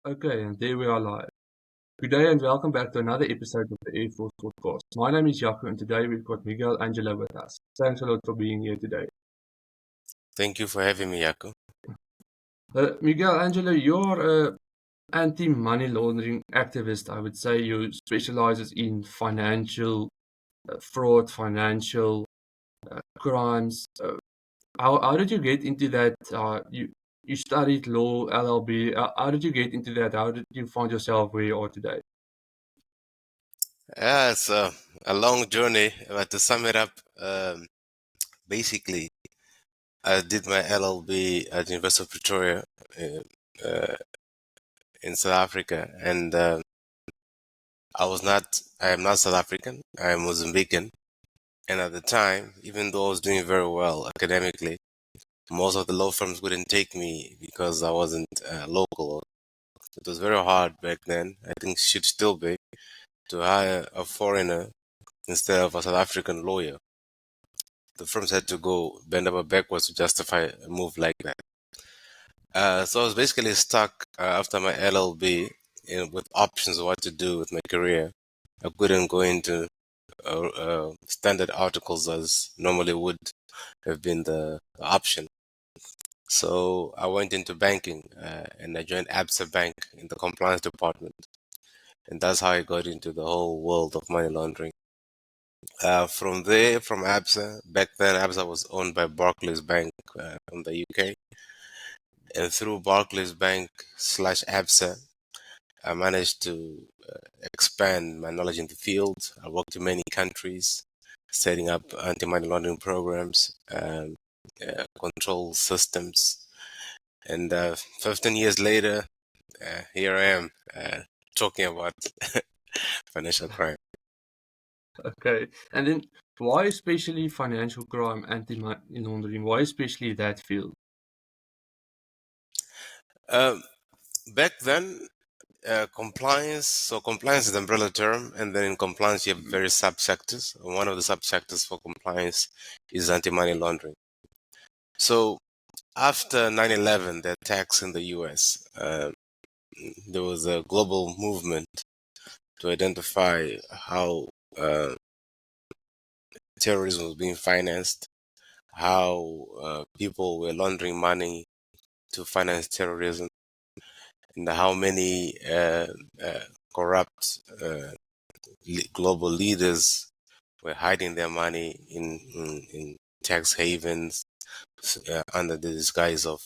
Okay, and there we are live. Good day and welcome back to another episode of the Air Force Podcast. My name is Jaco and today we've got Miguel-Angelo with us. Thanks a lot for being here today. Thank you for having me, Jaco. Miguel-Angelo, you're an anti-money laundering activist. I would say you specializes in financial fraud, financial crimes. How did you get into that? You studied law, LLB. How did you get into that? How did you find yourself where you are today? Yeah, it's a long journey, but to sum it up, basically, I did my LLB at the University of Pretoria uh, in South Africa, and I am not South African, I am Mozambican. And at the time, even though I was doing very well academically, most of the law firms wouldn't take me because I wasn't local. It was very hard back then. I think it should still be to hire a foreigner instead of a South African lawyer. The firms had to go bend over backwards to justify a move like that. So I was basically stuck after my LLB with options of what to do with my career. I couldn't go into standard articles as normally would have been the option. So I went into banking and I joined Absa Bank in the compliance department. And that's how I got into the whole world of money laundering. From there, from Absa, back then Absa was owned by Barclays Bank from the UK. And through Barclays Bank slash Absa, I managed to expand my knowledge in the field. I worked in many countries, setting up anti-money laundering programs, control systems. And 15 years later, here I am talking about financial crime. Okay. And then why especially financial crime, anti-money laundering? Why especially that field? Um, Back then, compliance is the umbrella term, and then in compliance you have various subsectors. One of the subsectors for compliance is anti-money laundering. So after 9/11, the attacks in the US, there was a global movement to identify how terrorism was being financed, how people were laundering money to finance terrorism, and how many corrupt global leaders were hiding their money in tax havens under the disguise of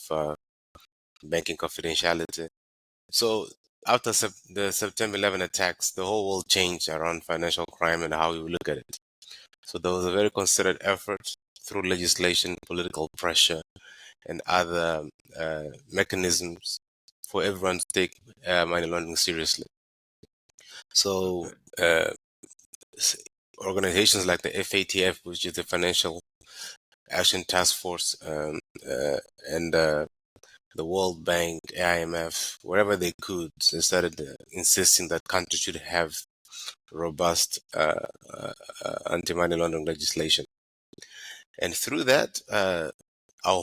banking confidentiality. So after the September 11 attacks, the whole world changed around financial crime and how we look at it. So there was a very concerted effort through legislation, political pressure, and other mechanisms for everyone to take money laundering seriously. So Okay. organizations like the FATF, which is the Financial Action Task Force, and the World Bank, IMF, wherever they could, they started insisting that countries should have robust anti-money laundering legislation. And through that, a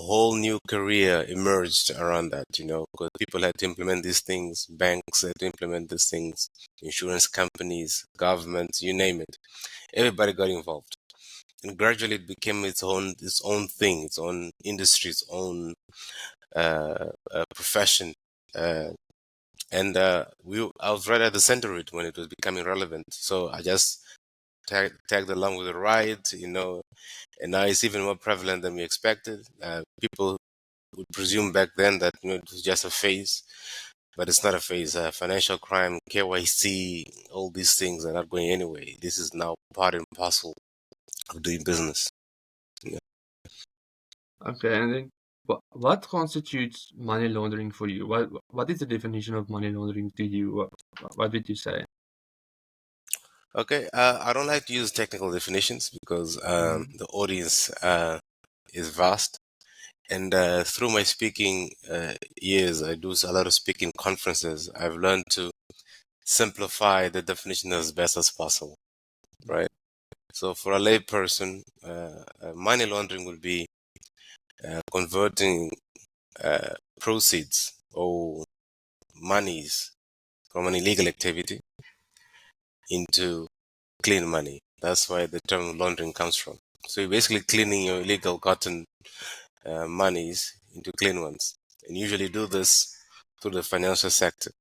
whole new career emerged around that, because people had to implement these things, banks had to implement these things, insurance companies, governments, you name it. Everybody got involved. And gradually it became its own thing, its own industry, its own profession. And I was right at the center of it when it was becoming relevant. So I just tagged along with the ride, and now it's even more prevalent than we expected. People would presume back then that it was just a phase, but it's not a phase. Financial crime, KYC, all these things are not going anywhere. This is now part and parcel of doing business. Yeah. Okay. And then what constitutes money laundering for you? What is the definition of money laundering to you? What did you say? Okay, I don't like to use technical definitions because Mm-hmm. the audience is vast. And through my speaking years, I do a lot of speaking conferences. I've learned to simplify the definition as best as possible, right? So for a layperson, money laundering would be converting proceeds or monies from an illegal activity into clean money. That's why the term laundering comes from. So you're basically cleaning your illegal gotten monies into clean ones. And usually do this through the financial sector,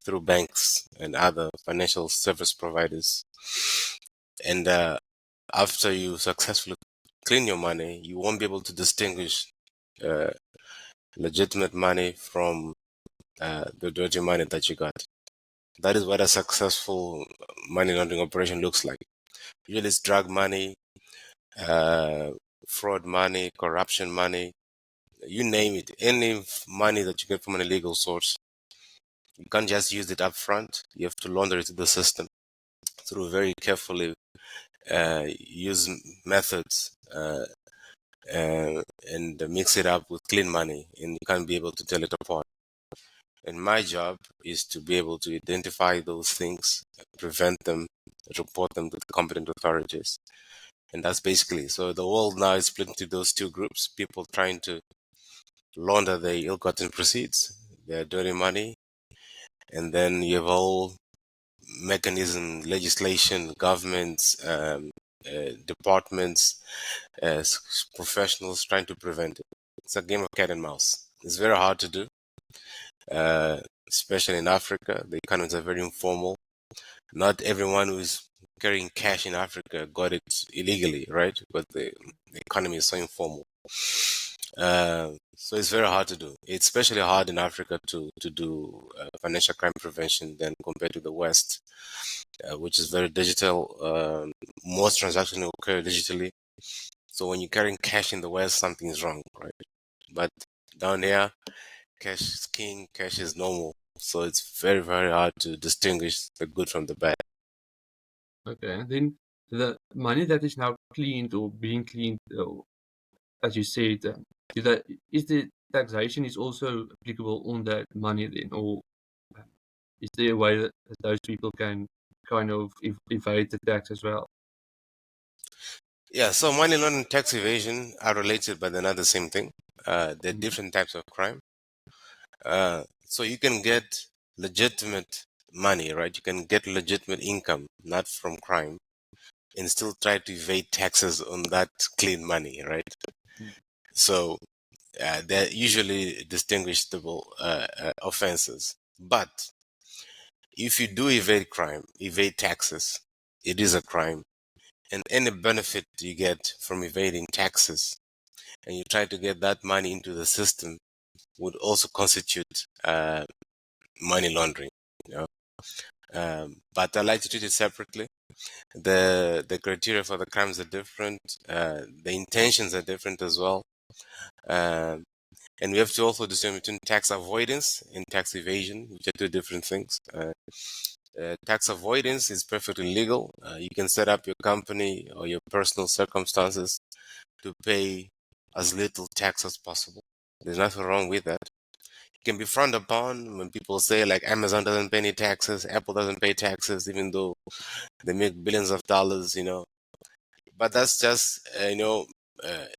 through banks and other financial service providers. And after you successfully clean your money, you won't be able to distinguish uh, legitimate money from the dirty money that you got. That is what a successful money laundering operation looks like. Usually it's drug money, uh, fraud money, corruption money, you name it. Any money that you get from an illegal source, you can't just use it up front. You have to launder it to the system through very carefully use methods and mix it up with clean money, and you can't be able to tell it apart. And my job is to be able to identify those things, prevent them, report them to the competent authorities. And that's basically, so the world now is split into those two groups, people trying to launder their ill-gotten proceeds, their dirty money, and then you have all mechanism, legislation, governments, departments, professionals trying to prevent it. It's a game of cat and mouse. It's very hard to do, especially in Africa. The economies are very informal. Not everyone who is carrying cash in Africa got it illegally, right? But the economy is so informal. So it's very hard to do. It's especially hard in Africa to do financial crime prevention than compared to the West, which is very digital. Most transactions occur digitally. So when you're carrying cash in the West, something is wrong, right? But down here, cash is king, cash is normal. So it's very, very hard to distinguish the good from the bad. Okay, and then the money that is now cleaned or being cleaned, as you said, is the taxation is also applicable on that money then, or is there a way that those people can kind of evade the tax as well? Yeah, so money laundering and tax evasion are related, but they're not the same thing. They're Mhm. different types of crime. So you can get legitimate money, right? You can get legitimate income, not from crime, and still try to evade taxes on that clean money, right? Mm. So they're usually distinguishable offenses. But if you do evade taxes, it is a crime. And any benefit you get from evading taxes and you try to get that money into the system would also constitute money laundering. You know? But I like to treat it separately. The criteria for the crimes are different. The intentions are different as well. Um, and we have to also distinguish between tax avoidance and tax evasion, which are two different things. Tax avoidance is perfectly legal. You can set up your company or your personal circumstances to pay as little tax as possible. There's nothing wrong with that. It can be frowned upon when people say like Amazon doesn't pay any taxes, Apple doesn't pay taxes, even though they make billions of dollars, But that's just,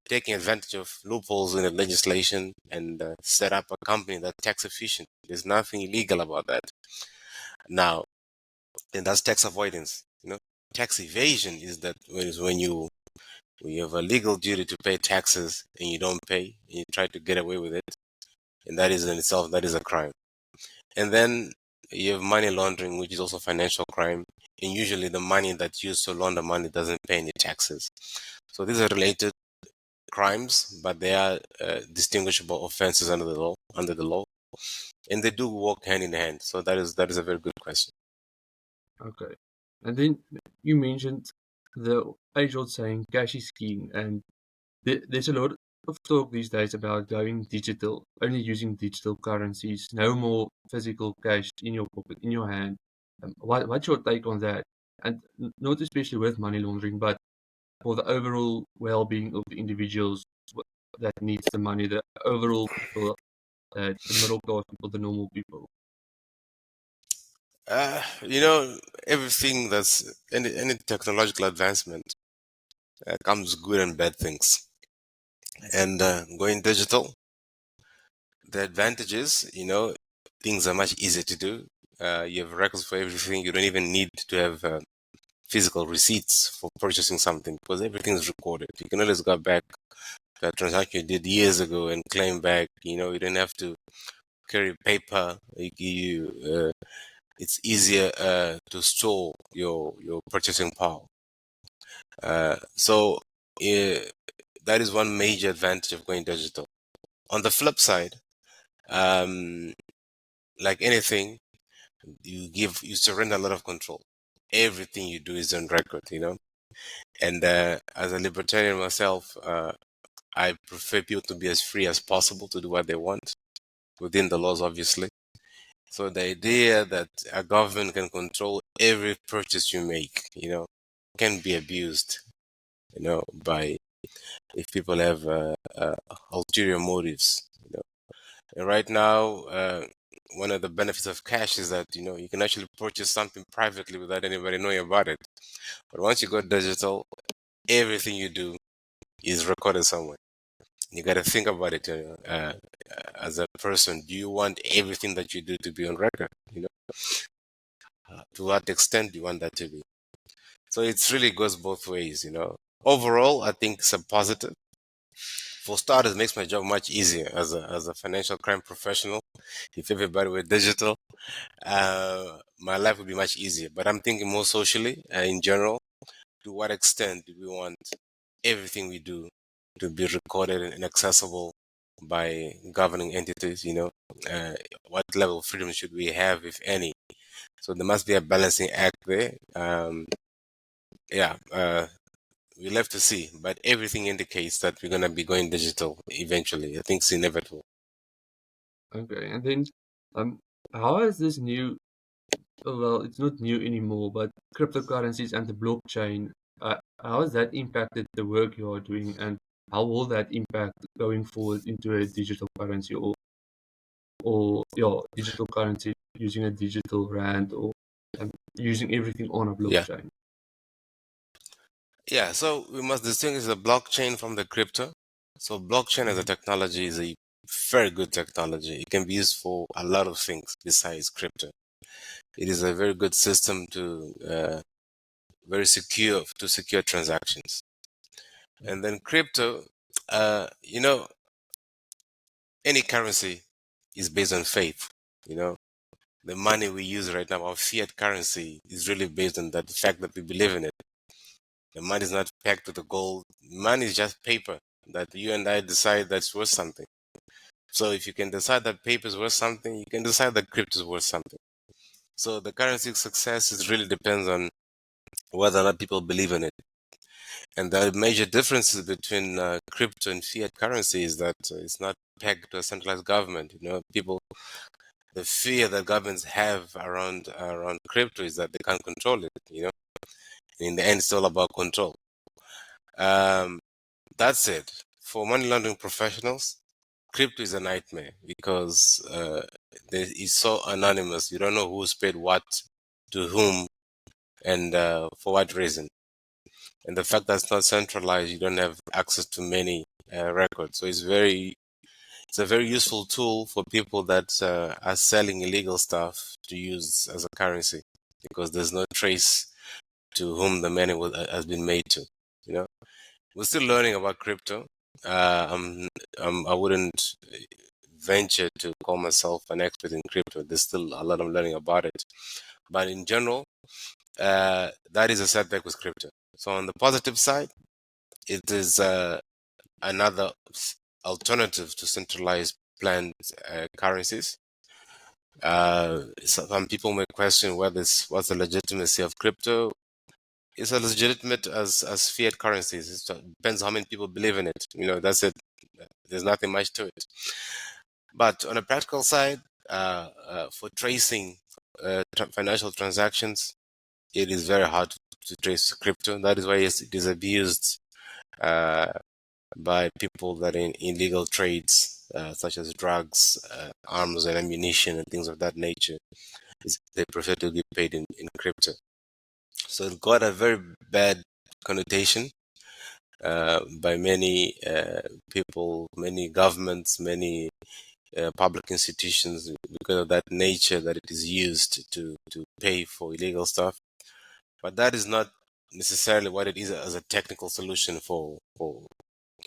taking advantage of loopholes in the legislation and set up a company that's tax efficient. There's nothing illegal about that. Now, and that's tax avoidance. Tax evasion is that when you have a legal duty to pay taxes and you don't pay and you try to get away with it, and that is in itself that is a crime. And then you have money laundering, which is also financial crime, and usually the money that's used to launder money doesn't pay any taxes. So these are related crimes, but they are distinguishable offenses under the law. And they do walk hand in hand. So that is a very good question. Okay, and then you mentioned the age-old saying, "Cash is king," and there's a lot of talk these days about going digital, only using digital currencies, no more physical cash in your pocket, in your hand. What's your take on that? And not especially with money laundering, but for the overall well-being of the individuals that needs the money, the overall people, the middle class people, the normal people. Uh, you know, everything that's any technological advancement comes good and bad things. And going digital, the advantages, things are much easier to do. You have records for everything. You don't even need to have physical receipts for purchasing something because everything is recorded. You can always go back to a transaction you did years ago and claim back. You don't have to carry paper. It's easier to store your purchasing power. So that is one major advantage of going digital. On the flip side, like anything, you surrender a lot of control. Everything you do is on record, And as a libertarian myself, I prefer people to be as free as possible to do what they want within the laws, obviously. So the idea that a government can control every purchase you make, can be abused, by if people have ulterior motives. And right now, one of the benefits of cash is that you can actually purchase something privately without anybody knowing about it. But once you go digital, everything you do is recorded somewhere. You got to think about it as a person. Do you want everything that you do to be on record? To what extent do you want that to be? So it really goes both ways. Overall, I think it's a positive. For starters, it makes my job much easier as a financial crime professional. If everybody were digital, my life would be much easier. But I'm thinking more socially, in general. To what extent do we want everything we do to be recorded and accessible by governing entities? What level of freedom should we have, if any? So there must be a balancing act there. We'll have to see, but everything indicates that we're going to be going digital eventually. I think it's inevitable. Okay, and then how has this new, well, it's not new anymore, but cryptocurrencies and the blockchain, how has that impacted the work you are doing, and how will that impact going forward into a digital currency or digital currency using a digital rand or using everything on a Yeah. blockchain? Yeah, so we must distinguish the blockchain from the crypto. So blockchain as a Mhm. technology is a very good technology. It can be used for a lot of things besides crypto. It is a very good system very secure to secure transactions. And then crypto, uh, you know, any currency is based on faith. You know, the money we use right now, our fiat currency, is really based on that the fact that we believe in it. The money is not pegged to the gold. Money is just paper that you and I decide that's worth something. So if you can decide that paper is worth something, you can decide that crypto is worth something. So the currency success really depends on whether or not people believe in it. And the major differences between crypto and fiat currency is that it's not pegged to a centralized government. The fear that governments have around crypto is that they can't control it. In the end, it's all about control. Um, that's it. For money laundering professionals, crypto is a nightmare because it's so anonymous. You don't know who's paid what to whom and for what reason. And the fact that it's not centralized, you don't have access to many records. So it's a very useful tool for people that are selling illegal stuff to use as a currency because there's no trace to whom the money has been made to. We're still learning about crypto. I wouldn't venture to call myself an expert in crypto. There's still a lot of learning about it. But in general, that is a setback with crypto. So on the positive side, it is another alternative to centralized planned currencies. Some people may question what's the legitimacy of crypto. It's as legitimate as fiat currencies. It depends how many people believe in it. That's it. There's nothing much to it. But on a practical side, for tracing financial transactions, it is very hard to trace crypto. That is why it is abused by people that are in illegal trades, such as drugs, arms and ammunition, and things of that nature. They prefer to get paid in crypto. So it got a very bad connotation by many people, many governments, many public institutions because of that nature that it is used to pay for illegal stuff. But that is not necessarily what it is as a technical solution for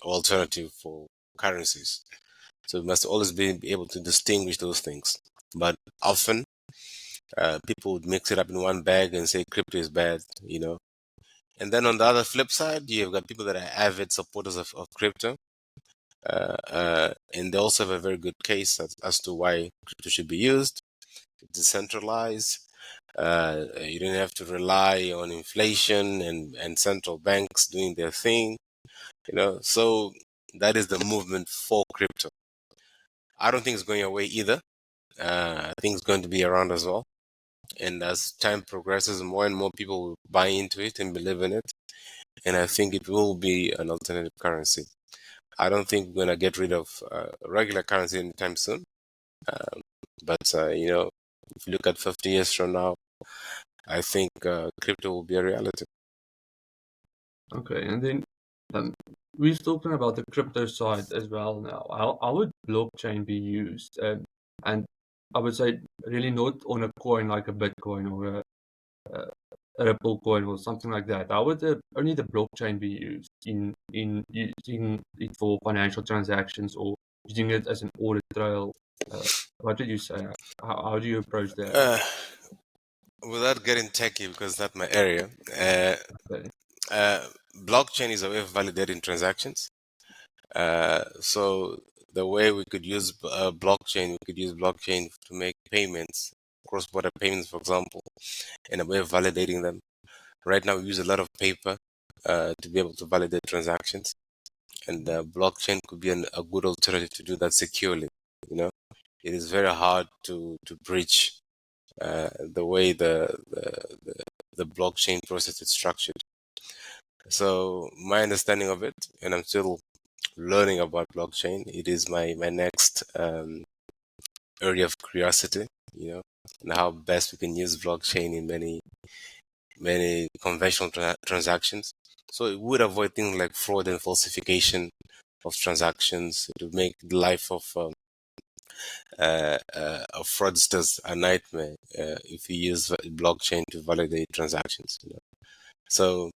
alternative for currencies. So we must always be able to distinguish those things. But often people would mix it up in one bag and say crypto is bad, you know. And then on the other flip side, you've got people that are avid supporters of crypto. And they also have a very good case as to why crypto should be used. Decentralized. You don't have to rely on inflation and central banks doing their thing, you know. So that is the movement for crypto. I don't think it's going away either. I think it's going to be around as well. And as time progresses, more and more people will buy into it and believe in it. And I think it will be an alternative currency. I don't think we're going to get rid of regular currency anytime soon. But, you know, if you look at 50 years from now, I think crypto will be a reality. Okay, and then we're talking about the crypto side as well now. How would blockchain be used? And I would say really not on a coin like a Bitcoin or a Ripple coin or something like that. How would only the blockchain be used in using it for financial transactions or using it as an audit trail? What did you say? How do you approach that? Uh, Without getting techy, because that's my area, Okay. blockchain is a way of validating transactions. So the way we could use blockchain, we could use blockchain to make payments, cross-border payments, for example, and a way of validating them. Right now, we use a lot of paper to be able to validate transactions, and blockchain could be a good alternative to do that securely. You know, it is very hard to breach the way the blockchain process is structured. So my understanding of it, and I'm still learning about blockchain, it is my next area of curiosity, you know, and how best we can use blockchain in many conventional transactions. So it would avoid things like fraud and falsification of transactions. It would make the life of fraudsters a nightmare if you use blockchain to validate transactions. You know? So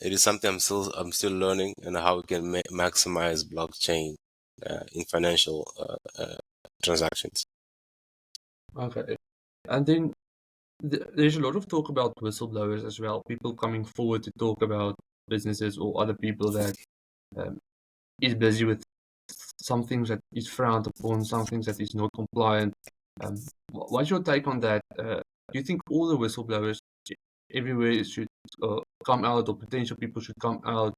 it is something I'm still learning, and how we can maximize blockchain in financial transactions. Okay. And then there's a lot of talk about whistleblowers as well. People coming forward to talk about businesses or other people that um, is busy with some things that is frowned upon, some things that is not compliant. What's your take on that? Do you think all the whistleblowers everywhere should come out, or potential people should come out?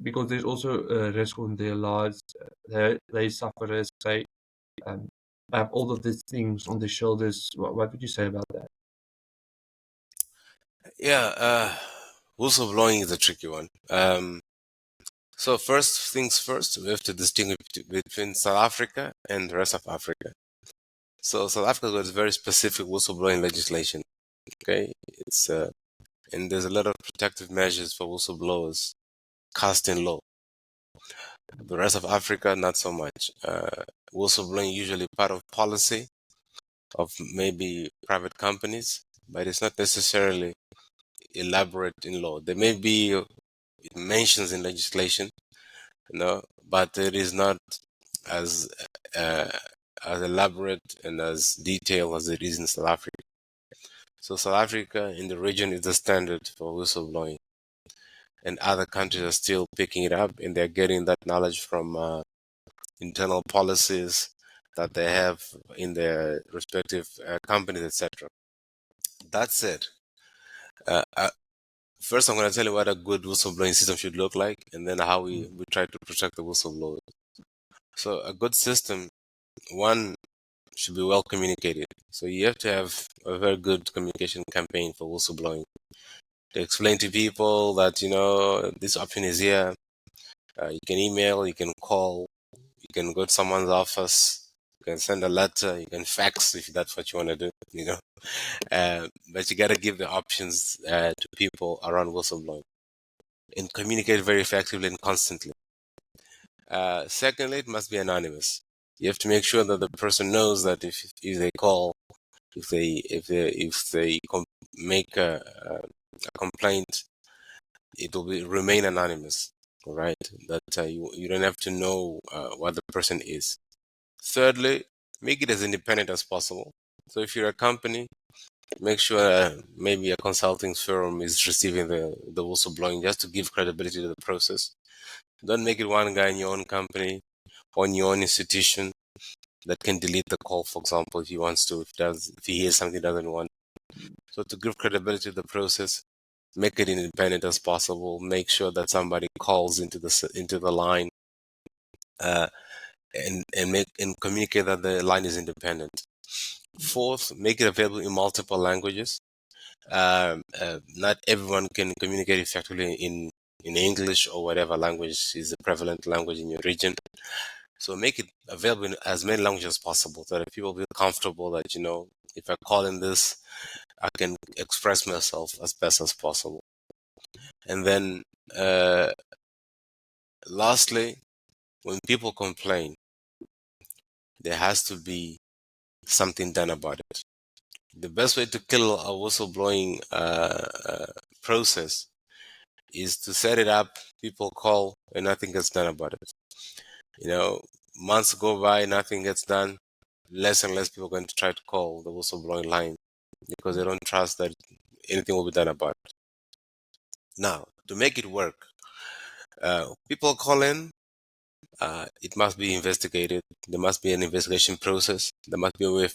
Because there's also a risk on their lives. They suffer risk. They have all of these things on their shoulders. What would you say about that? Yeah, whistleblowing is a tricky one. So first things first, we have to distinguish between South Africa and the rest of Africa. So South Africa has very specific whistleblowing legislation. Okay, it's and there's a lot of protective measures for whistleblowers cast in law. The rest of Africa, not so much. Whistleblowing usually part of policy of maybe private companies, but it's not necessarily elaborate in law. There may be mentions in legislation, you know, but it is not as uh, as elaborate and as detailed as it is in South Africa. So South Africa in the region is the standard for whistleblowing, and other countries are still picking it up, and they're getting that knowledge from internal policies that they have in their respective companies, etc. That said, uh, uh, first I'm going to tell you what a good whistleblowing system should look like, and then how we try to protect the whistleblowers. So a good system, one, should be well communicated. So you have to have a very good communication campaign for whistleblowing to explain to people that, you know, this option is here. You can email, you can call, you can go to someone's office, you can send a letter, you can fax if that's what you want to do, you know. But you got to give the options to people around whistleblowing and communicate very effectively and constantly. Secondly, it must be anonymous. You have to make sure that the person knows that if they call, if they make a complaint, it will remain anonymous. All right, that you don't have to know what the person is. Thirdly, make it as independent as possible. So if you're a company, make sure maybe a consulting firm is receiving the whistleblowing just to give credibility to the process. Don't make it one guy in your own company or in your own institution that can delete the call, for example, if he wants to, if he hears something he doesn't want. So to give credibility to the process, make it independent as possible. Make sure that somebody calls into the line uh, and communicate that the line is independent. Fourth, make it available in multiple languages. Not everyone can communicate effectively in English or whatever language is the prevalent language in your region. So make it available in as many languages as possible so that people feel comfortable that, if I call in this, I can express myself as best as possible. And then lastly, when people complain, there has to be something done about it. The best way to kill a whistleblowing process is to set it up, people call, and nothing gets done about it. Months go by, nothing gets done. Less and less people are going to try to call the whistleblowing line because they don't trust that anything will be done about it. Now, to make it work, people call in, it must be investigated. There must be an investigation process. There must be a way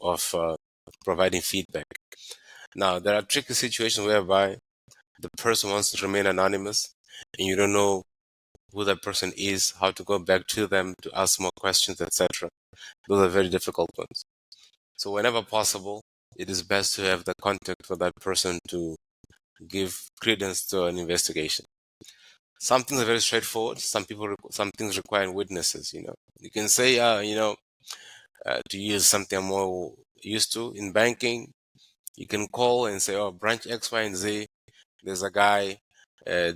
of providing feedback. Now, there are tricky situations whereby the person wants to remain anonymous and you don't know who that person is, how to go back to them to ask more questions, etc. Those are very difficult ones. So whenever possible, it is best to have the contact for that person to give credence to an investigation. Some things are very straightforward. Some things require witnesses. You can say, to use something I'm more used to in banking, you can call and say, oh, branch X, Y, and Z, there's a guy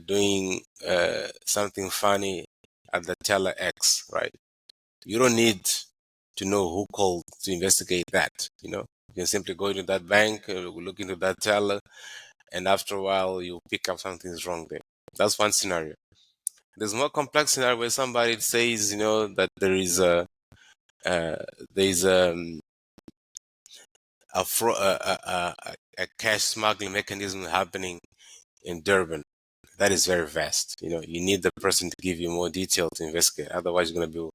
doing something funny at the teller X, right? You don't need to know who called to investigate that. You can simply go into that bank, look into that teller, and after a while you pick up something's wrong there. That's one scenario. There's a more complex scenario where somebody says, that there is a cash smuggling mechanism happening in Durban. That is very vast. You need the person to give you more detail to investigate. Otherwise, you're going to be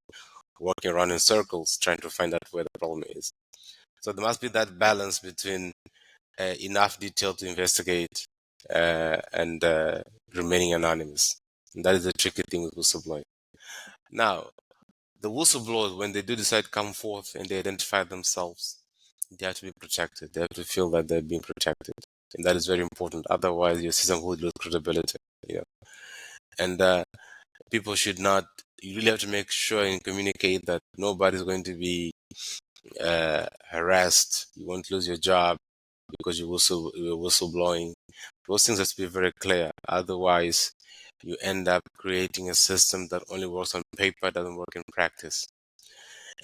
working around in circles trying to find out where the problem is. So there must be that balance between enough detail to investigate and remaining anonymous. And that is the tricky thing with whistleblowing. Now, the whistleblowers, when they do decide to come forth and they identify themselves, they have to be protected. They have to feel that they're being protected. And that is very important. Otherwise, your system will lose credibility. And people should not, you really have to make sure and communicate that nobody's going to be harassed. You won't lose your job because you're whistleblowing. Those things have to be very clear. Otherwise, you end up creating a system that only works on paper, doesn't work in practice.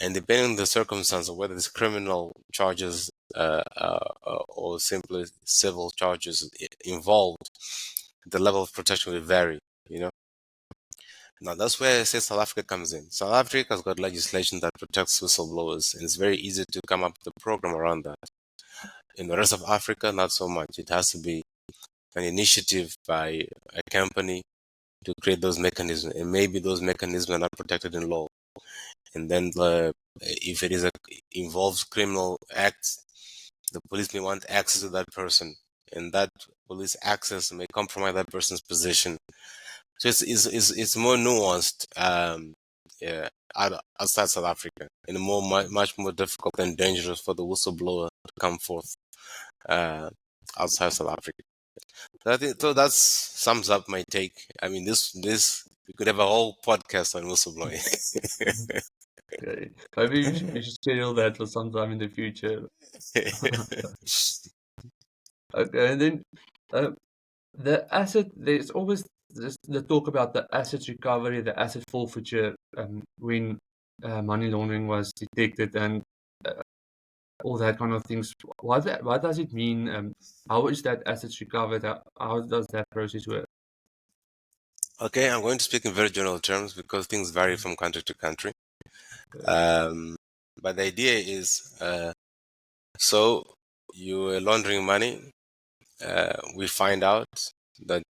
And depending on the circumstance of whether it's criminal charges or simply civil charges involved, the level of protection will vary. Now that's where I say South Africa comes in. South Africa has got legislation that protects whistleblowers, and it's very easy to come up with a program around that. In the rest of Africa, not so much. It has to be an initiative by a company to create those mechanisms, and maybe those mechanisms are not protected in law. And then if it involves criminal acts, the police may want access to that person, and that police access may compromise that person's position. So it's more nuanced outside South Africa, and much more difficult and dangerous for the whistleblower to come forth outside South Africa. So I think so. That sums up my take. I mean, this we could have a whole podcast on whistleblowing. Okay. Maybe we should schedule that for sometime in the future. Okay, and then uh, there's always the talk about the asset recovery, the asset forfeiture, when money laundering was detected and uh, all that kind of things. What does it mean? How is that assets recovered? How does that process work? Okay, I'm going to speak in very general terms because things vary from country to country. Okay. Um, but the idea is, so you are laundering money. We find out that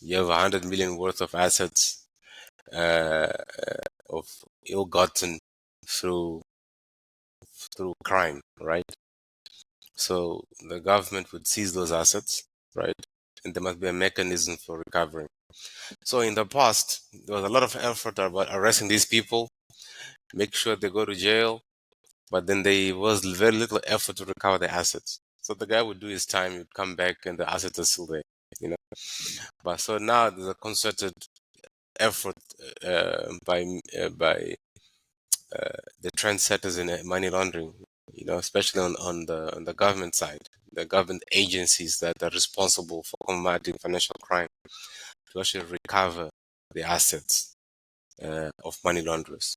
you have 100 million worth of assets uh, of ill-gotten through crime, right? So the government would seize those assets, right? And there must be a mechanism for recovering. So in the past, there was a lot of effort about arresting these people, make sure they go to jail, but then there was very little effort to recover the assets. So the guy would do his time, he'd come back, and the assets are still there, you know. But so now there's a concerted effort by the trendsetters in money laundering, especially on the government side, the government agencies that are responsible for combating financial crime to actually recover the assets of money launderers.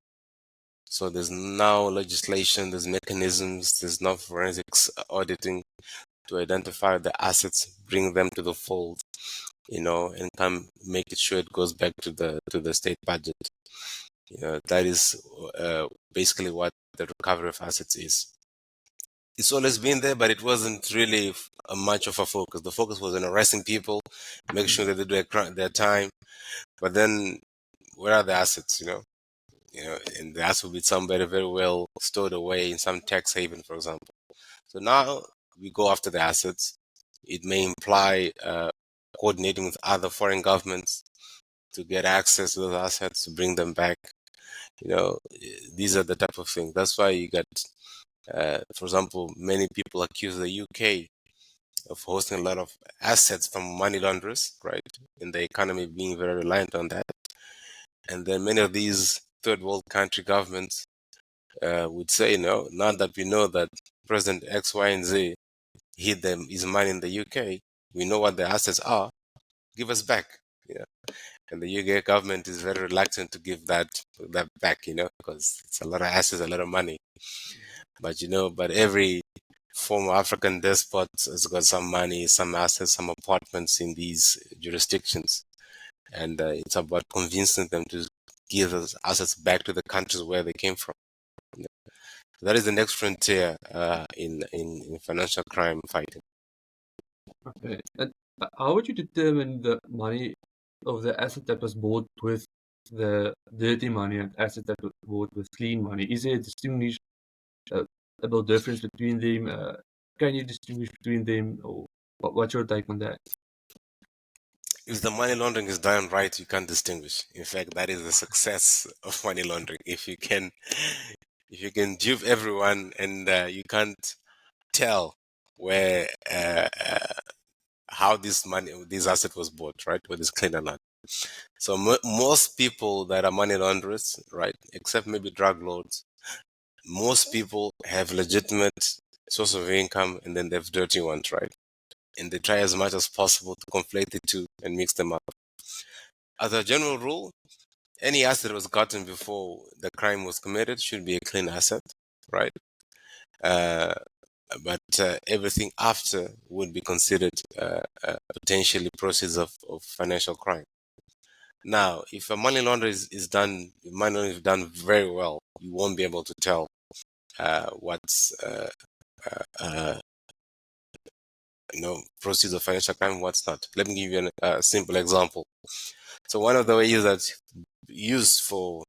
So there's now legislation, there's mechanisms, there's now forensics auditing to identify the assets, bring them to the fold, and come make it sure it goes back to the state budget. That is basically what the recovery of assets is. It's always been there, but it wasn't really much of a focus. The focus was on arresting people, make sure that they do their time. But then, where are the assets? And the assets will be somewhere very well stored away in some tax haven, for example. So now we go after the assets. It may imply coordinating with other foreign governments to get access to those assets, to bring them back. These are the type of things. That's why you got, for example, many people accuse the UK of hosting a lot of assets from money launderers, right? And the economy being very reliant on that. And then many of these third world country governments would say, no, now that we know that President X, Y, and Z hid his money in the UK, we know what the assets are, give us back. And the UK government is very reluctant to give that back, because it's a lot of assets, a lot of money. But every former African despot has got some money, some assets, some apartments in these jurisdictions. And it's about convincing them to give those assets back to the countries where they came from. That is the next frontier in financial crime fighting. Okay. And how would you determine the money of the asset that was bought with the dirty money and asset that was bought with clean money? Is there a uh, about difference between them? Can you distinguish between them, or what's your take on that? If the money laundering is done right, you can't distinguish. In fact, that is the success of money laundering. If you can dupe everyone and you can't tell where how this asset was bought, right? Whether it's clean or not. So most people that are money launderers, right, except maybe drug lords, most people have legitimate source of income and then they have dirty ones, right? And they try as much as possible to conflate the two and mix them up. As a general rule, any asset that was gotten before the crime was committed should be a clean asset, right? Uh, but everything after would be considered potentially proceeds of financial crime. Now, if a money laundering is done, money laundering is done very well, you won't be able to tell what's uh, proceeds of financial crime, what's not. Let me give you a simple example. So one of the ways that's used for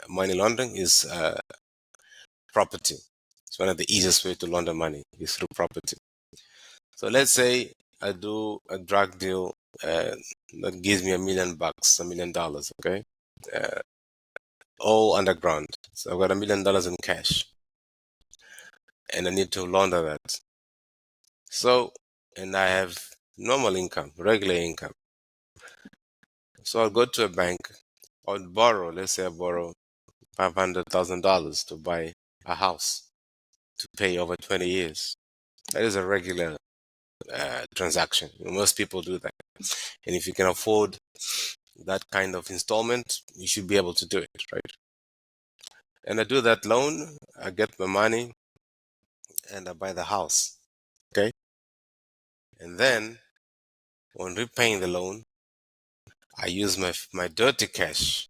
money laundering is property. It's one of the easiest way to launder money is through property. So let's say I do a drug deal that gives me $1 million, $1 million, okay? Uh, all underground. So I've got $1 million in cash and I need to launder that. So, and I have normal income, regular income. So I'll go to a bank, I'll borrow, let's say I borrow $500,000 to buy a house to pay over 20 years. That is a regular transaction. Most people do that. And if you can afford that kind of installment, you should be able to do it, right? And I do that loan, I get my money, and I buy the house. Okay. And then when repaying the loan, I use my dirty cash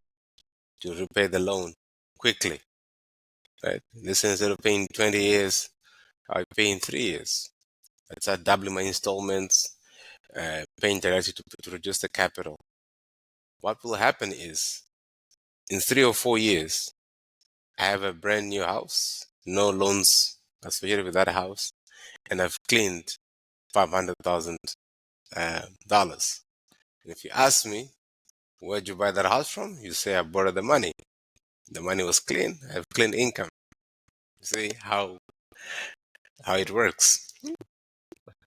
to repay the loan quickly. Right? This, instead of paying 20 years, I pay in 3 years. I start doubling my installments, paying directly to reduce the capital. What will happen is, in 3 or 4 years, I have a brand new house, no loans associated with that house, and I've cleaned $500,000. And if you ask me, where'd you buy that house from? You say, I borrowed the money. The money was clean. I have clean income. See how it works.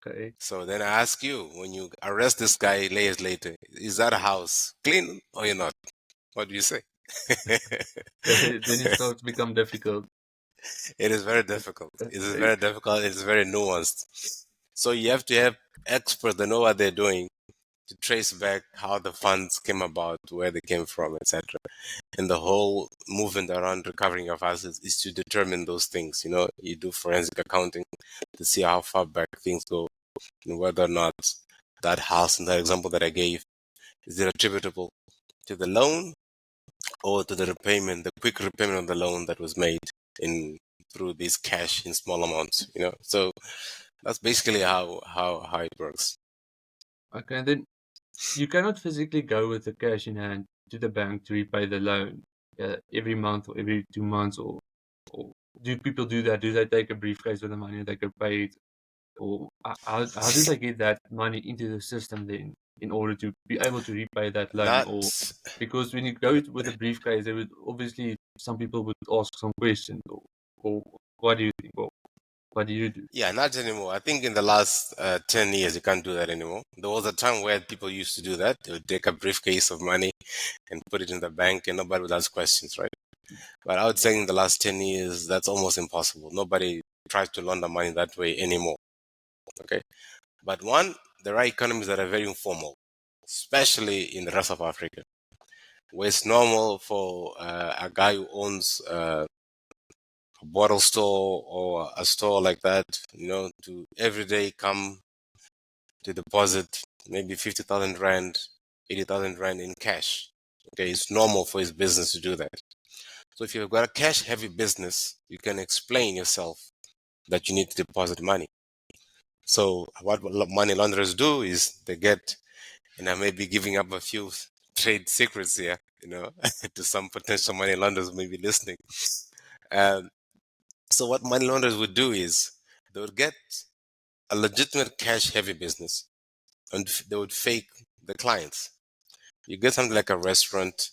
Okay. So then I ask you, when you arrest this guy years later, is that house clean or you're not? What do you say? Then it starts to become difficult. It is very Uh, difficult. uh, It is uh, very difficult. It is very nuanced. So you have to have experts that know what they're doing to trace back how the funds came about, where they came from, etc. And the whole movement around recovering your assets is to determine those things. You do forensic accounting to see how far back things go and whether or not that house in that example that I gave, is it attributable to the loan or to the repayment, the quick repayment of the loan that was made in through this cash in small amounts. So that's basically how it works. Okay, and then you cannot physically go with the cash in hand to the bank to repay the loan every month or every 2 months, or do people do that? Do they take a briefcase with the money and they go pay it, or how do they get that money into the system then in order to be able to repay that loan? Or That's because when you go with a briefcase, there would obviously some people would ask some questions, or what do you think? Or what do you do? Yeah, not anymore. I think in the last 10 years, you can't do that anymore. There was a time where people used to do that. They would take a briefcase of money and put it in the bank, and nobody would ask questions, right? But I would say in the last 10 years, that's almost impossible. Nobody tries to launder money that way anymore. Okay. But one, there are economies that are very informal, especially in the rest of Africa, where it's normal for a guy who owns a bottle store or a store like that, to every day come to deposit maybe 50,000 rand, 80,000 rand in cash. Okay, it's normal for his business to do that. So if you've got a cash heavy business, you can explain yourself that you need to deposit money. So what money launderers do is they get, and I may be giving up a few trade secrets here, to some potential money launderers who may be listening. Um, so what money launderers would do is they would get a legitimate cash heavy business and they would fake the clients. You get something like a restaurant,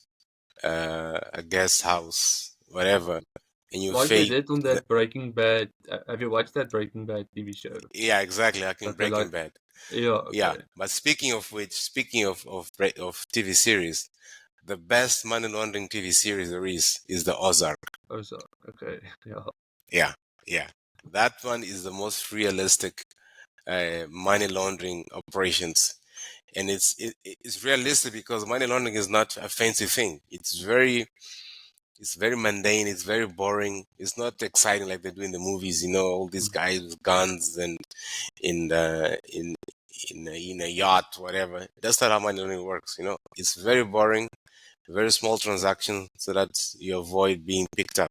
a guest house, whatever, and you Like they fake. did on that Breaking Bad. Have you watched that Breaking Bad TV show? Yeah, exactly, like in Okay, like Breaking Bad. yeah, Yeah, okay. but speaking of which, speaking of TV series, the best money laundering TV series there is the Ozark. Oh, so okay, yeah. Yeah, yeah, that one is the most realistic money laundering operations, and it's realistic because money laundering is not a fancy thing. It's very mundane. It's very boring. It's not exciting like they do in the movies. All these Mm. guys with guns and in the in a yacht, whatever. That's not how money laundering works. It's very boring, very small transaction, so that you avoid being picked up.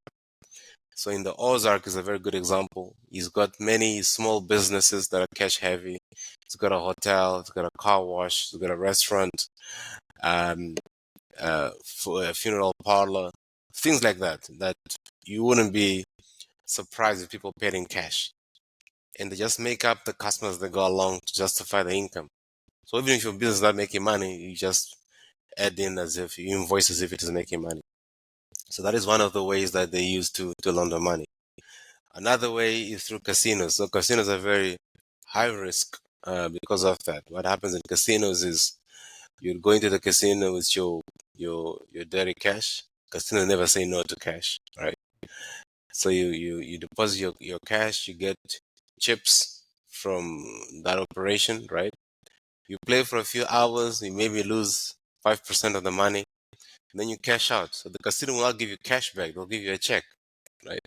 So in the Ozark is a very good example. He's got many small businesses that are cash heavy. He's got a hotel. He's got a car wash. He's got a restaurant. Um, for a funeral parlor, things like that, that you wouldn't be surprised if people paid in cash. And they just make up the customers that go along to justify the income. So even if your business is not making money, you just add in as if you invoice as if it is making money. So that is one of the ways that they use to launder money. Another way is through casinos. So casinos are very high risk because of that. What happens in casinos is you'd go into the casino with your dirty cash. Casino never say no to cash, right? So you deposit your cash, you get chips from that operation, right? You play for a few hours, you maybe lose 5% of the money, then you cash out. So the casino will not give you cash back; they'll give you a check, right?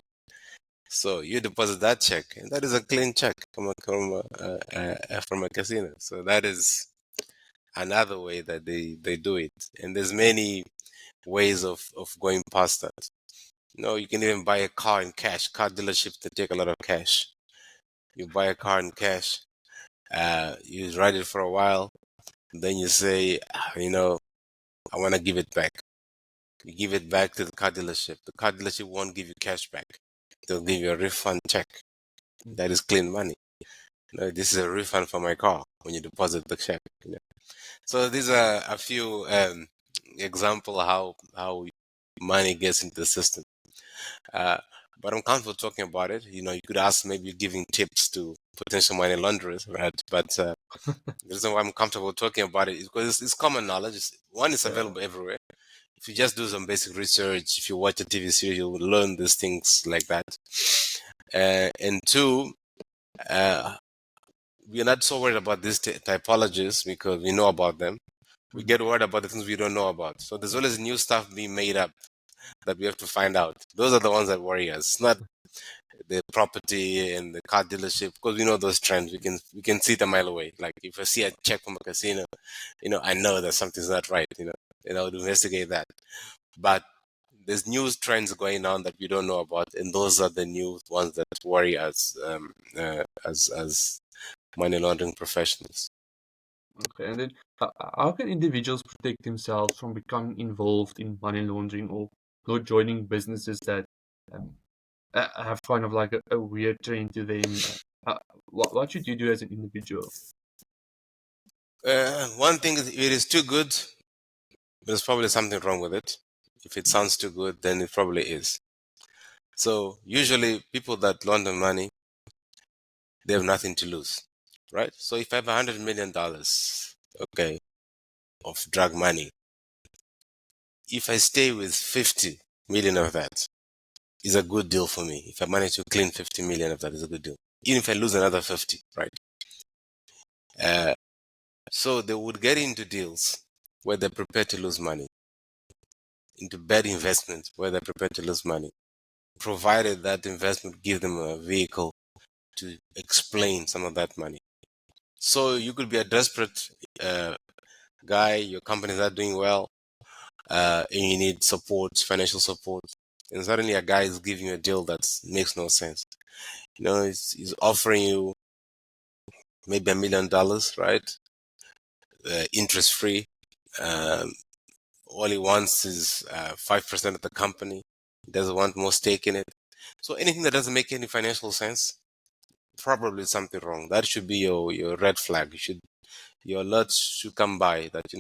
So you deposit that check, and that is a clean check from a casino. So that is another way that they do it. And there's many ways of going past that. You can even buy a car in cash. Car dealerships, they take a lot of cash. You buy a car in cash, you ride it for a while, then you say, I want to give it back. You give it back to the car dealership. The car dealership won't give you cash back. They'll give you a refund check. That is clean money. This is a refund for my car when you deposit the check. So these are a few example how money gets into the system. But I'm comfortable talking about it. You could ask maybe giving tips to potential money launderers, right? But the reason why I'm comfortable talking about it is because it's common knowledge. It's available everywhere. If you just do some basic research, if you watch a TV series, you'll learn these things like that. And two, we're not so worried about these typologies because we know about them. We get worried about the things we don't know about. So there's always new stuff being made up that we have to find out. Those are the ones that worry us. It's not the property and the car dealership, because we know those trends. We can see it a mile away. Like if I see a check from a casino, I know that something's not right. And I would investigate that. But there's new trends going on that we don't know about, and those are the new ones that worry us as money laundering professionals. Okay, and then how can individuals protect themselves from becoming involved in money laundering or joining businesses that um, have kind of like a weird trend to them? What should you do as an individual? One thing is, if it is too good, there's probably something wrong with it. If it sounds too good, then it probably is. So usually people that launder money, they have nothing to lose, right? So if I have $100 million, okay, of drug money, if I stay with 50 million of that, is a good deal for me. If I manage to clean 50 million of that, is a good deal. Even if I lose another 50, right? So they would get into deals where they're prepared to lose money, into bad investments where they're prepared to lose money, provided that investment give them a vehicle to explain some of that money. So you could be a desperate guy, your company's not doing well, and you need support, financial support, and suddenly a guy is giving you a deal that makes no sense. He's offering you maybe $1 million, right? Interest free. Um, all he wants is 5% of the company. He doesn't want more stake in it. So anything that doesn't make any financial sense, probably something wrong. That should be your red flag. Your alerts should come by that,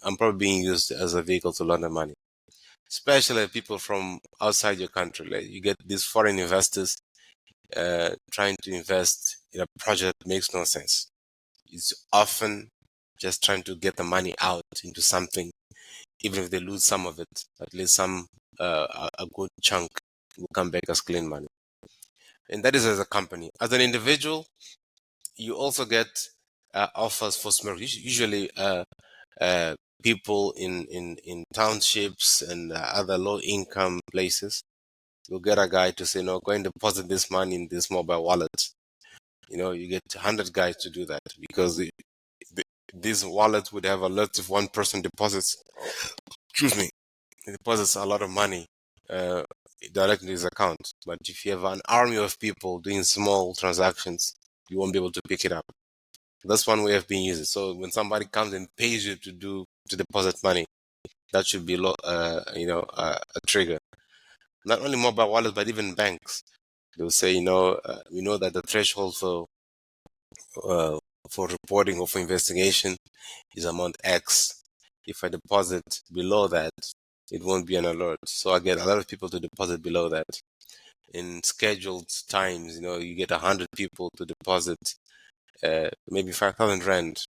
I'm probably being used as a vehicle to launder money. Especially people from outside your country. Like you get these foreign investors trying to invest in a project that makes no sense. It's often just trying to get the money out into something, even if they lose some of it, at least a good chunk will come back as clean money. And that is as a company. As an individual, you also get offers for small, usually people in townships and other low income places. You'll get a guy to say, no, go and deposit this money in this mobile wallet. You get 100 guys to do that because these wallets would have a lot of one person deposits. Excuse me. It deposits a lot of money directly to his account. But if you have an army of people doing small transactions, you won't be able to pick it up. That's one way of being used. So when somebody comes and pays you to deposit money, that should be a trigger. Not only mobile wallets, but even banks. They'll say, we know that the threshold for reporting or for investigation is amount X. If I deposit below that, it won't be an alert. So I get a lot of people to deposit below that. In scheduled times, you get 100 people to deposit maybe 5,000 rand,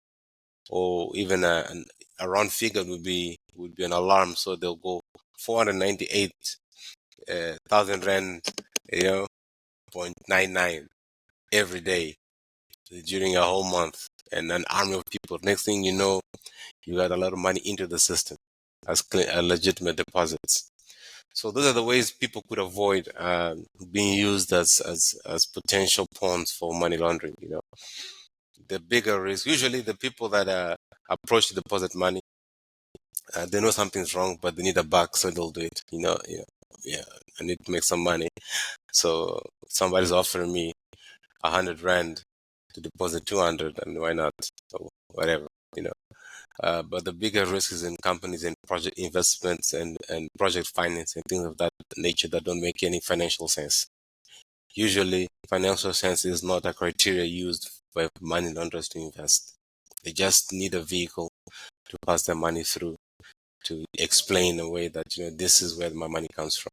or even a round figure would be an alarm. So they'll go 498,000 rand, 0.99 every day during a whole month, and an army of people. Next thing you know, You got a lot of money into the system as legitimate deposits. So those are the ways people could avoid being used as potential pawns for money laundering. The bigger risk, usually the people that approach to deposit money, they know something's wrong, but they need a buck, so they'll do it. Yeah, I need to make some money. So somebody's offering me 100 rand to deposit 200, and why not? So whatever, you know. But the bigger risk is in companies and project investments and project finance and things of that nature that don't make any financial sense. Usually, financial sense is not a criteria used by money launderers to invest. They just need a vehicle to pass their money through to explain a way that this is where my money comes from.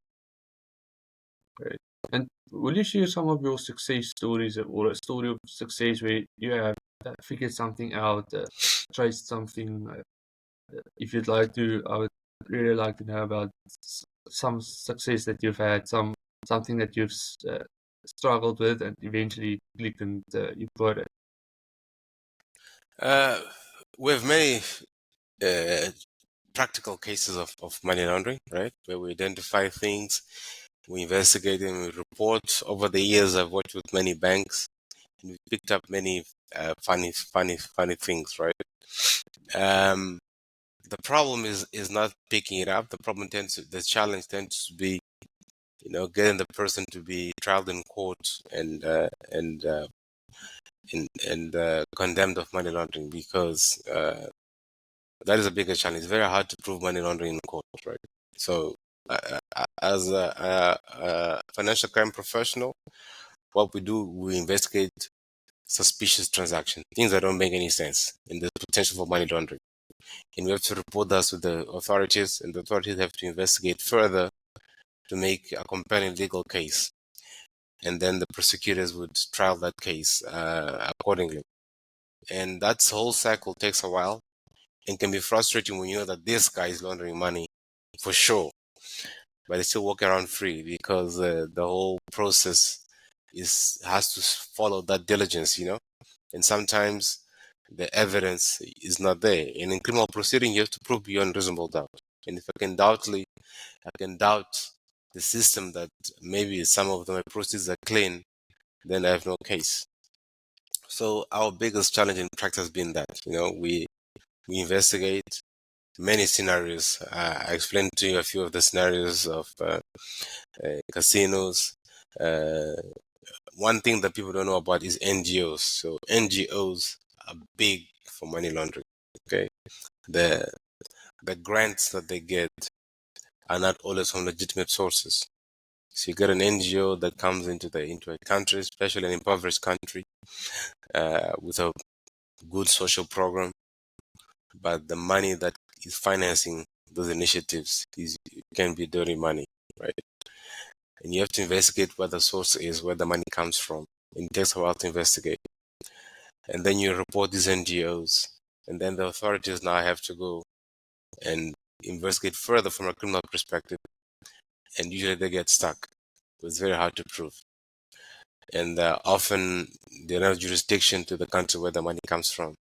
Great. And will you share some of your success stories or a story of success where you have figured something out, traced something? If you'd like to, I would really like to know about some success that you've had, something that you've struggled with and eventually clicked and you got it. We have many practical cases of money laundering, right? Where we identify things, we investigate and we report. Over the years, I've worked with many banks and we picked up many funny things, right? The problem is not picking it up. The challenge tends to be, getting the person to be tried in court and condemned of money laundering, because that is a bigger challenge. It's very hard to prove money laundering in court, right? So, as a financial crime professional, what we do, we investigate suspicious transactions, things that don't make any sense, and the potential for money laundering. And we have to report that to the authorities, and the authorities have to investigate further to make a compelling legal case. And then the prosecutors would trial that case accordingly. And that whole cycle takes a while and can be frustrating when you know that this guy is laundering money for sure, but they still walk around free because the whole process has to follow that diligence, and sometimes the evidence is not there. And in criminal proceeding, you have to prove beyond reasonable doubt. And if I can doubt the system that maybe some of my proceeds are clean, then I have no case. So our biggest challenge in practice has been that, we investigate many scenarios. I explained to you a few of the scenarios of casinos. One thing that people don't know about is NGOs. So NGOs are big for money laundering. Okay, the grants that they get are not always from legitimate sources. So you get an NGO that comes into a country, especially an impoverished country, with a good social program, but the money that is financing those initiatives can be dirty money, right? And you have to investigate what the source is, where the money comes from. And it takes a while to investigate. And then you report these NGOs, and then the authorities now have to go and investigate further from a criminal perspective, and usually they get stuck. It's very hard to prove. And often they don't have jurisdiction to the country where the money comes from,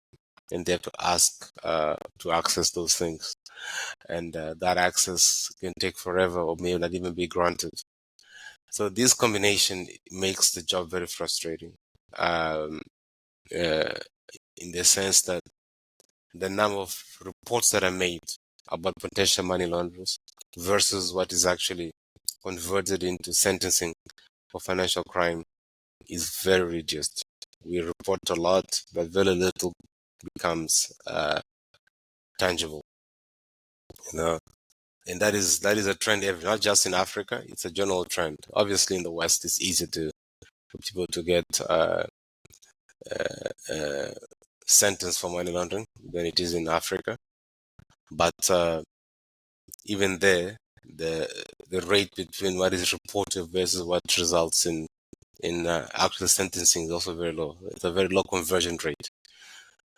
and they have to ask to access those things. And that access can take forever or may not even be granted. So this combination makes the job very frustrating, in the sense that the number of reports that are made about potential money launderers versus what is actually converted into sentencing for financial crime is very reduced. We report a lot, but very little becomes tangible. And that is a trend not just in Africa. It's a general trend. Obviously, in the West, it's easier for people to get sentenced for money laundering than it is in Africa. But even there, the rate between what is reported versus what results in actual sentencing is also very low. It's a very low conversion rate.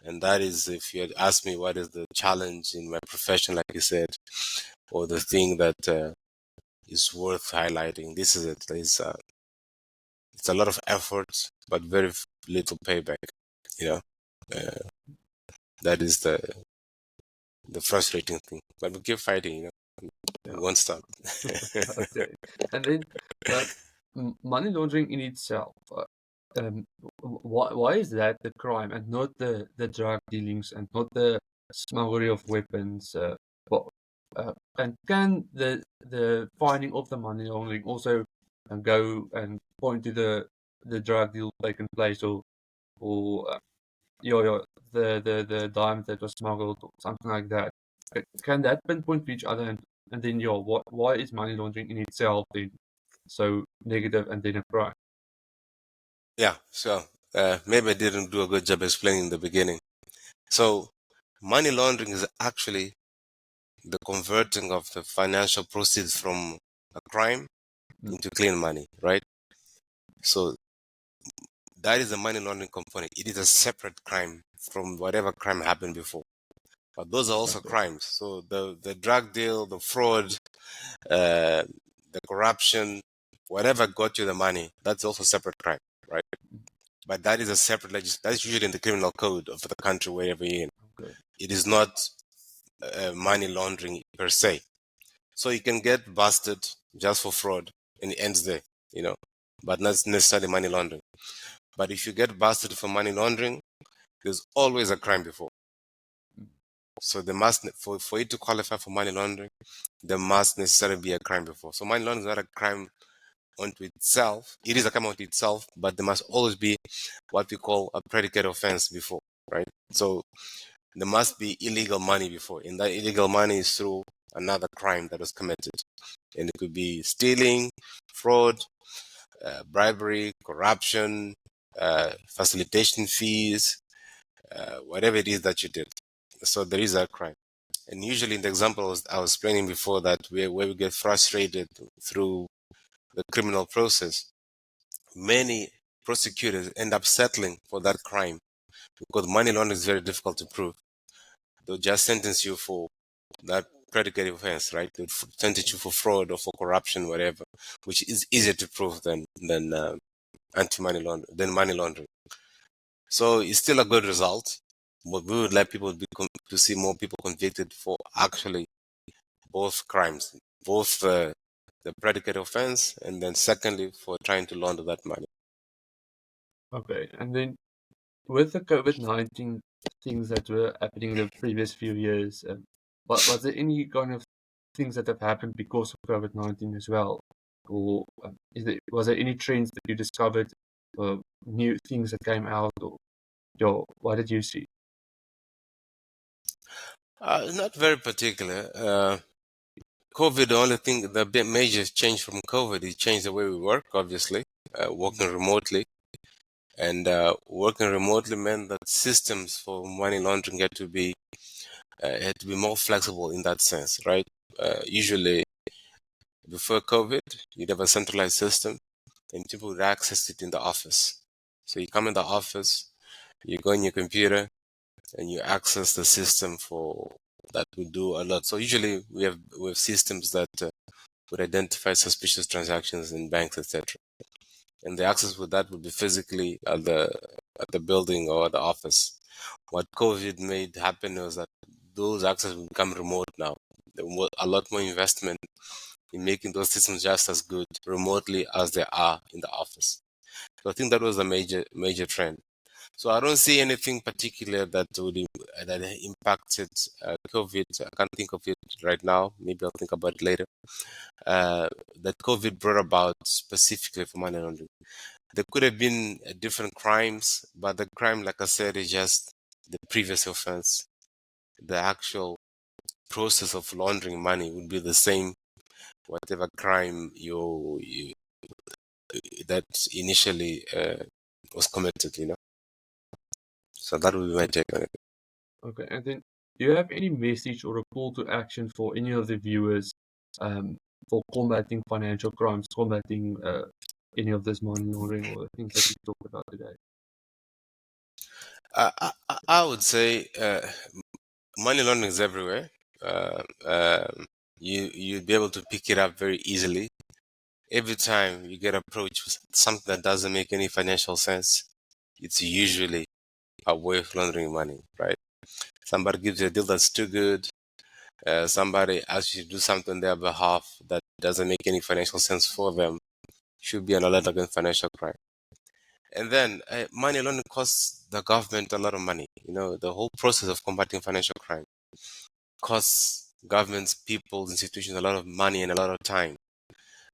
And that is, if you had asked me what is the challenge in my profession, like you said, or the thing that is worth highlighting, this is it. It's a lot of effort, but very little payback. Uh, that is the frustrating thing. But we keep fighting, Yeah. we won't stop. Okay. And then uh, money laundering in itself, why is that the crime and not the drug dealings and not the smuggling of weapons? Well, and can the finding of the money laundering also go and point to the drug deal taking place or your the diamond that was smuggled or something like that? Can that pinpoint to each other and then why is money laundering in itself then so negative and then a crime? Yeah, so maybe I didn't do a good job explaining in the beginning. So, money laundering is actually the converting of the financial proceeds from a crime Mm. into clean money, right? So, that is the money laundering component. It is a separate crime from whatever crime happened before. But those are also Okay. crimes. So, the drug deal, the fraud, uh, the corruption, whatever got you the money, that's also separate crime, right? But that is a separate that's usually in the criminal code of the country wherever you're in. Okay. It is not money laundering per se. So you can get busted just for fraud and it ends there, but not necessarily money laundering. But if you get busted for money laundering, there's always a crime before. So there must, for it to qualify for money laundering, there must necessarily be a crime before. So money laundering is not a crime unto itself. It is a crime unto itself, but there must always be what we call a predicate offense before, right? So there must be illegal money before, and that illegal money is through another crime that was committed. And it could be stealing, fraud, bribery, corruption, facilitation fees, whatever it is that you did. So there is a crime. And usually in the examples I was explaining before that where we get frustrated through the criminal process, many prosecutors end up settling for that crime because money laundering is very difficult to prove. They'll just sentence you for that predicate offense, right? They'll sentence you for fraud or for corruption, whatever, which is easier to prove than money laundering. So it's still a good result, but we would like people to see more people convicted for actually both crimes, both the predicate offense and then secondly for trying to launder that money. Okay. And then with the COVID-19 things that were happening the previous few years, was there any kind of things that have happened because of COVID-19 as well? Or was there any trends that you discovered, new things that came out, or what did you see? Not very particular. COVID, the only thing, the big major change from COVID, it changed the way we work, obviously, working remotely. And working remotely meant that systems for money laundering had to be more flexible in that sense, right? Usually, before COVID, you'd have a centralized system, and people would access it in the office. So you come in the office, you go on your computer, and you access the system for that would do a lot. So usually we have systems that would identify suspicious transactions in banks, etc. And the access with that would be physically at the building or the office. What COVID made happen was that those access will become remote now. There was a lot more investment in making those systems just as good remotely as they are in the office. So I think that was a major trend. So I don't see anything particular that impacted COVID. I can't think of it right now. Maybe I'll think about it later. That COVID brought about specifically for money laundering. There could have been different crimes, but the crime, like I said, is just the previous offense. The actual process of laundering money would be the same, whatever crime that initially was committed. So that would be my take on it. Okay, and then do you have any message or a call to action for any of the viewers, um, for combating financial crimes, combating any of this money laundering or the things that we talked about today? I would say money laundering is everywhere. You'd be able to pick it up very easily. Every time you get approached with something that doesn't make any financial sense, it's usually a way of laundering money, right? Somebody gives you a deal that's too good, Somebody asks you to do something on their behalf that doesn't make any financial sense for them, should be an alert against financial crime. And then money laundering costs the government a lot of money. The whole process of combating financial crime costs governments, people, institutions a lot of money and a lot of time.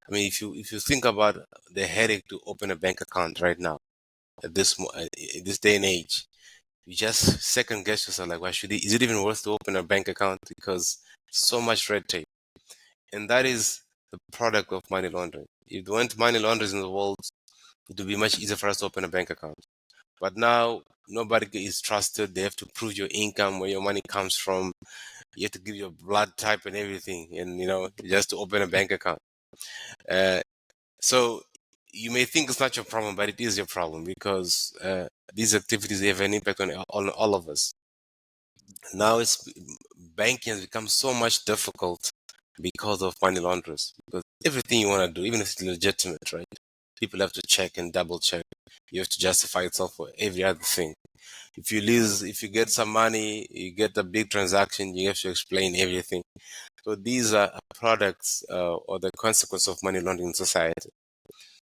I mean, if you think about the headache to open a bank account right now, at this day and age, you just second guess yourself, like, why is it even worth to open a bank account? Because so much red tape. And that is the product of money laundering. If there weren't money launderers in the world, it would be much easier for us to open a bank account. But now nobody is trusted. They have to prove your income, where your money comes from. You have to give your blood type and everything, and just to open a bank account. So you may think it's not your problem, but it is your problem, because these activities have an impact on all of us. Now banking has become so much difficult because of money launderers. Because everything you want to do, even if it's legitimate, right? People have to check and double check. You have to justify yourself for every other thing. If you get some money, you get a big transaction, you have to explain everything. So these are products or the consequence of money laundering in society.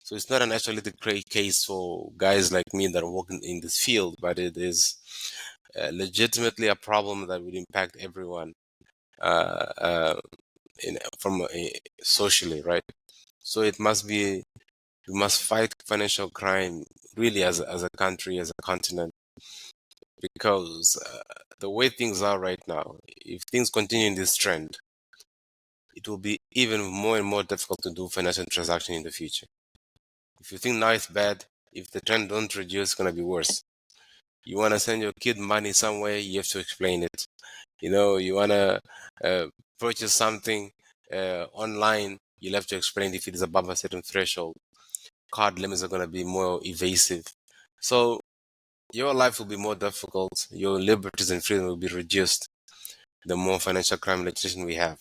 So it's not an isolated case for guys like me that are working in this field, but it is legitimately a problem that would impact everyone uh, uh, socially, right? So we must fight financial crime really as a country, as a continent, because the way things are right now, if things continue in this trend, it will be even more and more difficult to do financial transaction in the future. If you think now it's bad, if the trend don't reduce, it's gonna be worse. You wanna send your kid money somewhere, you have to explain it. You wanna purchase something online, you'll have to explain if it is above a certain threshold. Card limits are gonna be more evasive. So your life will be more difficult. Your liberties and freedom will be reduced the more financial crime legislation we have,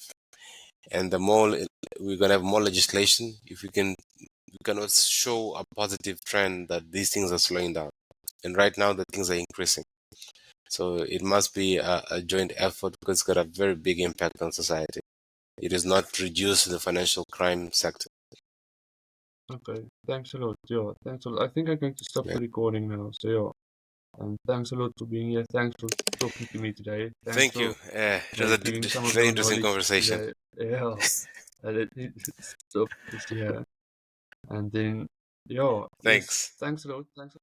and the more we're gonna have more legislation. If we cannot show a positive trend that these things are slowing down, and right now the things are increasing. So it must be a joint effort, because it's got a very big impact on society. It is not reduce the financial crime sector. Okay, thanks a lot. Yeah, thanks a lot. I think I'm going to stop Yeah. the recording now. So yeah, thanks a lot for being here. Thanks for talking to me today. Thanks Thank for you. It was a giving some of very your interesting knowledge conversation. today. Yeah, and it stop this year. And then yeah, yes, Thanks. thanks a lot. Thanks.